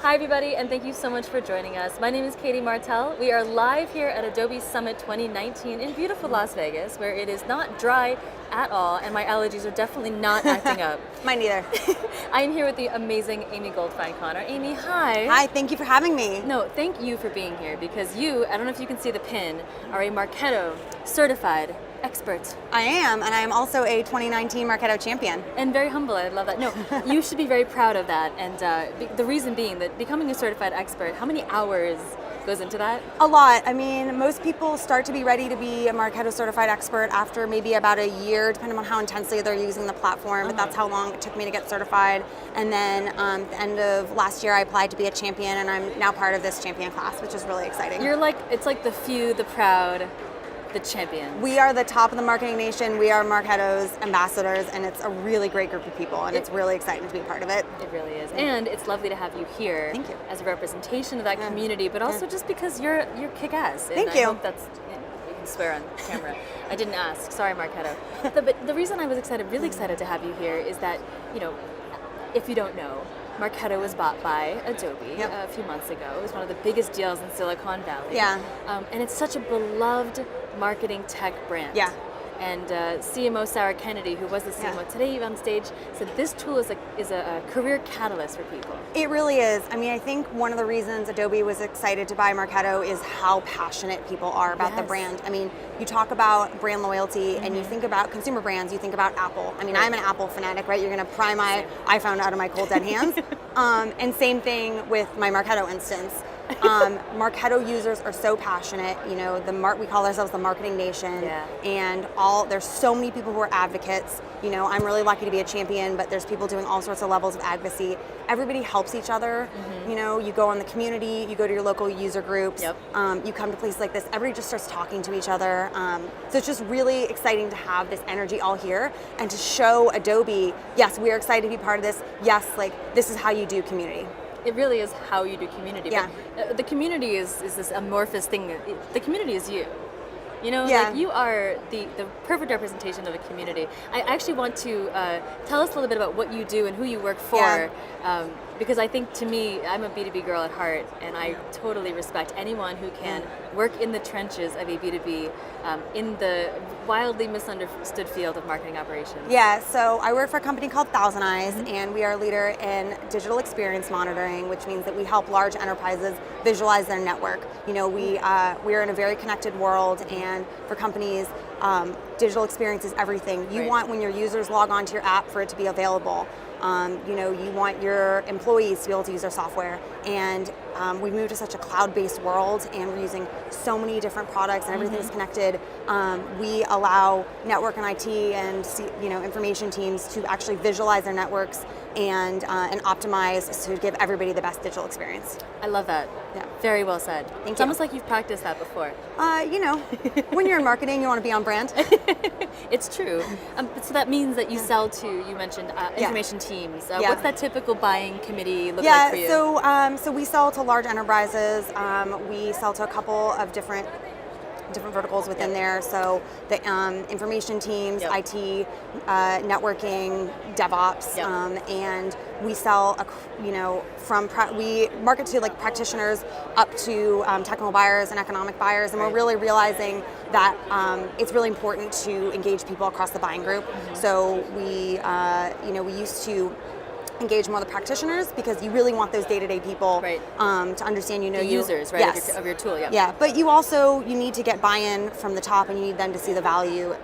Hi everybody, and thank you so much for joining us. My name is Katie Martell. We are live here at Adobe Summit 2019 in beautiful Las Vegas, where it is not dry at all, and my allergies are definitely not acting up. Mine neither. I am here with the amazing Amy Goldfine Connor. Amy, hi. Hi, thank you for having me. No, thank you for being here, because you, I don't know if you can see the pin, are a Marketo certified expert. I am, and I am also a 2019 Marketo Champion. And very humble, I love that. No, you should be very proud of that, and the reason being that becoming a certified expert, how many hours goes into that? A lot. I mean, most people start to be ready to be a Marketo certified expert after maybe about a year, depending on how intensely they're using the platform, but that's how long it took me to get certified. And then at the end of last year, I applied to be a champion, and I'm now part of this champion class, which is really exciting. You're like, it's like the few, the proud, the champions. We are the top of the marketing nation. We are Marketo's ambassadors, and it's a really great group of people, and it's really exciting to be part of it. It really is. And it's lovely to have you here. Thank you. As a representation of that community, but also just because you're kick-ass. Thank you. you. I hope that's, you can swear on camera. I didn't ask. Sorry, Marketo. But the reason I was really excited to have you here is that, you know, if you don't know, Marketo was bought by Adobe a few months ago. It was one of the biggest deals in Silicon Valley. Yeah. And it's such a beloved marketing tech brand. Yeah. And CMO Sarah Kennedy, who was the CMO today on stage, said this tool is a career catalyst for people. It really is. I mean, I think one of the reasons Adobe was excited to buy Marketo is how passionate people are about the brand. I mean, you talk about brand loyalty and you think about consumer brands, you think about Apple. I mean, I'm an Apple fanatic, right? You're going to pry my iPhone out of my cold dead hands. And same thing with my Marketo instance. Marketo users are so passionate. You know, we call ourselves the marketing nation, and there's so many people who are advocates. You know, I'm really lucky to be a champion, but there's people doing all sorts of levels of advocacy. Everybody helps each other. You know, you go on the community, you go to your local user groups, you come to places like this, everybody just starts talking to each other. So it's just really exciting to have this energy all here and to show Adobe, yes, we are excited to be part of this. Yes, like this is how you do community. It really is how you do community. Yeah. But the community is this amorphous thing. The community is you. You know, like you are the perfect representation of a community. I actually want to tell us a little bit about what you do and who you work for, because I think, to me, I'm a B2B girl at heart, and I totally respect anyone who can work in the trenches of a B2B in the wildly misunderstood field of marketing operations. Yeah, so I work for a company called Thousand Eyes, and we are a leader in digital experience monitoring, which means that we help large enterprises visualize their network. You know, we are in a very connected world, and for companies, digital experience is everything. You want, when your users log onto your app, for it to be available. You know, you want your employees to be able to use their software, and we've moved to such a cloud-based world, and we're using so many different products, and everything's connected. We allow network and IT and information teams to actually visualize their networks and optimize to give everybody the best digital experience. I love that. Yeah. Very well said. Thank It's you. almost like you've practiced that before. You know, when you're in marketing, you want to be on brand. It's true. So that means that you sell to, you mentioned, information teams. What's that typical buying committee look like for you? So we sell to large enterprises. We sell to a couple of different verticals within there. So the information teams, IT, networking, DevOps, and we sell, we market to like practitioners up to technical buyers and economic buyers, and we're really realizing that it's really important to engage people across the buying group. So we used to engage more of the practitioners, because you really want those day-to-day people to understand, the users, right, of your tool. Yeah, but you need to get buy-in from the top, and you need them to see the value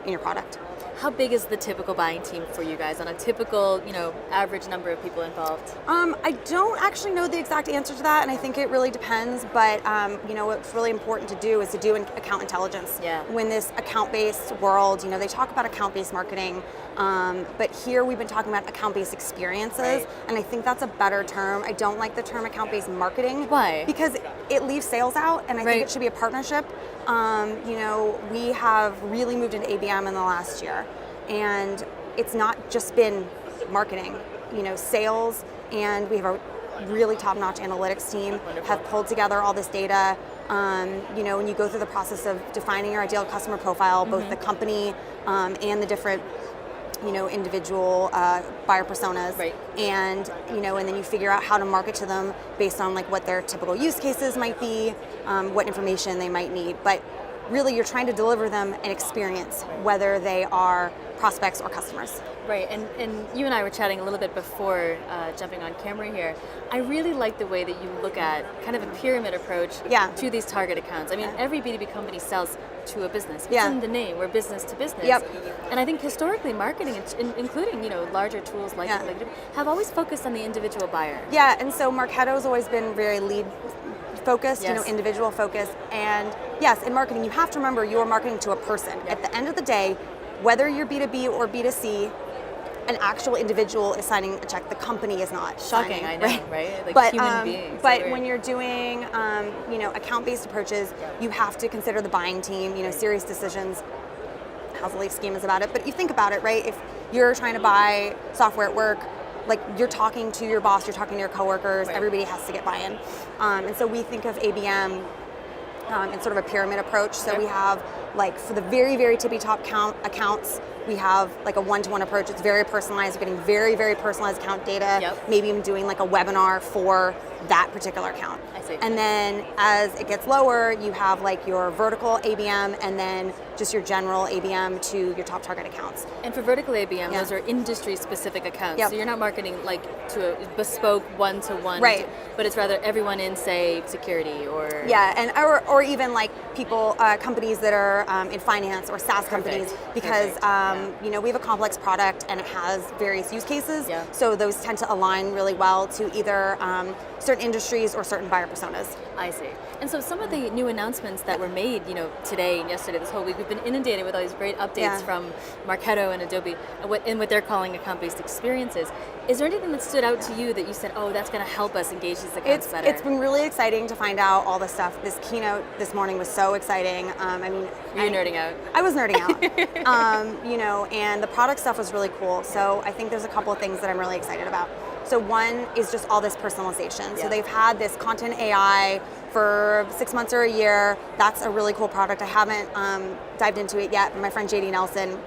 in your product. How big is the typical buying team for you guys on a typical, average number of people involved? I don't actually know the exact answer to that, and I think it really depends, but what's really important to do is to do account intelligence. Yeah. When this account-based world, they talk about account-based marketing, but here we've been talking about account-based experiences, and I think that's a better term. I don't like the term account-based marketing. Why? Because it leaves sales out, and I think it should be a partnership. We have really moved into ABM in the last year, and it's not just been marketing. Sales, and we have a really top-notch analytics team have pulled together all this data. When you go through the process of defining your ideal customer profile, both the company and the different individual buyer personas, right. and and then you figure out how to market to them based on like what their typical use cases might be, what information they might need. But really, you're trying to deliver them an experience, whether they are prospects or customers. Right, and you and I were chatting a little bit before jumping on camera here. I really like the way that you look at kind of a pyramid approach to these target accounts. I mean, every B2B company sells to a business. It's in the name. We're business to business. Yep. And I think historically, marketing, including larger tools like have always focused on the individual buyer. Yeah, and so Marketo's always been very lead focused, individual focused. And yes, in marketing, you have to remember you're marketing to a person. At the end of the day, whether you're B2B or B2C, an actual individual is signing a check. The company is not. Shocking, signing, I know, right? Like but, human beings. But when you're doing, account-based approaches, you have to consider the buying team. Serious decisions. How's the leaf schemas about it? But you think about it, right? If you're trying to buy software at work, like you're talking to your boss, you're talking to your coworkers. Everybody has to get buy-in, and so we think of ABM in sort of a pyramid approach. So we have like for the very, very tippy top accounts, we have like a one-to-one approach. It's very personalized. We're getting very, very personalized account data. Maybe even doing like a webinar for that particular account. I see. And then as it gets lower, you have like your vertical ABM and then just your general ABM to your top target accounts. And for vertical ABM, those are industry-specific accounts. So you're not marketing like to a bespoke one-to-one. Right. But it's rather everyone in, say, security or... Yeah, and or even like people, companies that are in finance or SaaS companies, because we have a complex product and it has various use cases. So those tend to align really well to either certain industries or certain buyer personas. I see. And so some of the new announcements that were made, today and yesterday, this whole week, we've been inundated with all these great updates from Marketo and Adobe and what they're calling account-based experiences. Is there anything that stood out to you that you said, oh, that's going to help us engage these accounts better? It's been really exciting to find out all this stuff. This keynote this morning was so exciting. Were you nerding out? I was nerding out. And the product stuff was really cool. So I think there's a couple of things that I'm really excited about. So one is just all this personalization. So they've had this content AI for 6 months or a year. That's a really cool product. I haven't dived into it yet, but my friend JD Nelson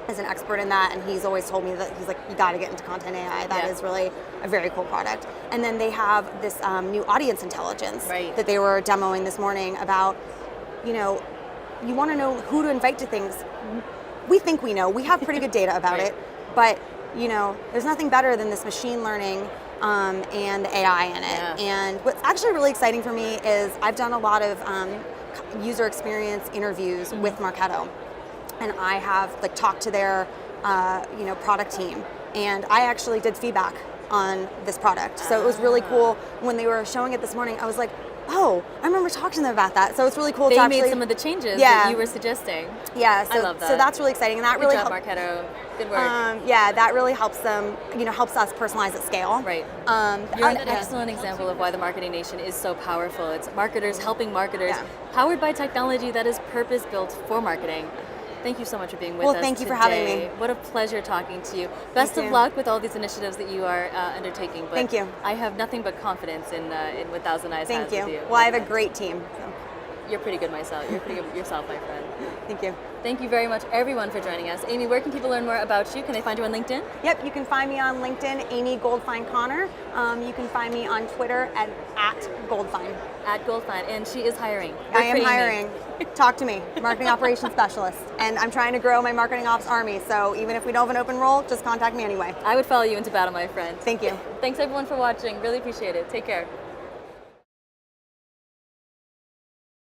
is an expert in that, and he's always told me that he's like, you got to get into content AI. That is really a very cool product. And then they have this new audience intelligence that they were demoing this morning about, you want to know who to invite to things. We think we know. We have pretty good data about it, but there's nothing better than this machine learning and the AI in it. And what's actually really exciting for me is I've done a lot of user experience interviews with Marketo, and I have talked to their product team, and I actually did feedback on this product. So it was really cool when they were showing it this morning. I was like, oh, I remember talking to them about that. So it's really cool. They made some of the changes that you were suggesting. Yeah, so, I love that. So that's really exciting, and that Good really job, Marketo. Good work. That really helps them, helps us personalize at scale. Right. You're an excellent example of why the Marketing Nation is so powerful. It's marketers helping marketers, powered by technology that is purpose-built for marketing. Thank you so much for being with us. Well, thank you today. for having me. What a pleasure talking to you. Best of luck with all these initiatives that you are undertaking. But thank you. I have nothing but confidence in what Thousand Eyes has with you. Well, I have a great team. So. You're pretty good myself. You're pretty good yourself, my friend. Thank you. Thank you very much, everyone, for joining us. Amy, where can people learn more about you? Can they find you on LinkedIn? Yep, you can find me on LinkedIn, Amy Goldfine Connor. You can find me on Twitter at Goldfine. At Goldfine, and she is hiring. I am hiring. Talk to me, marketing operations specialist. And I'm trying to grow my marketing ops army, so even if we don't have an open role, just contact me anyway. I would follow you into battle, my friend. Thank you. Thanks, everyone, for watching. Really appreciate it. Take care.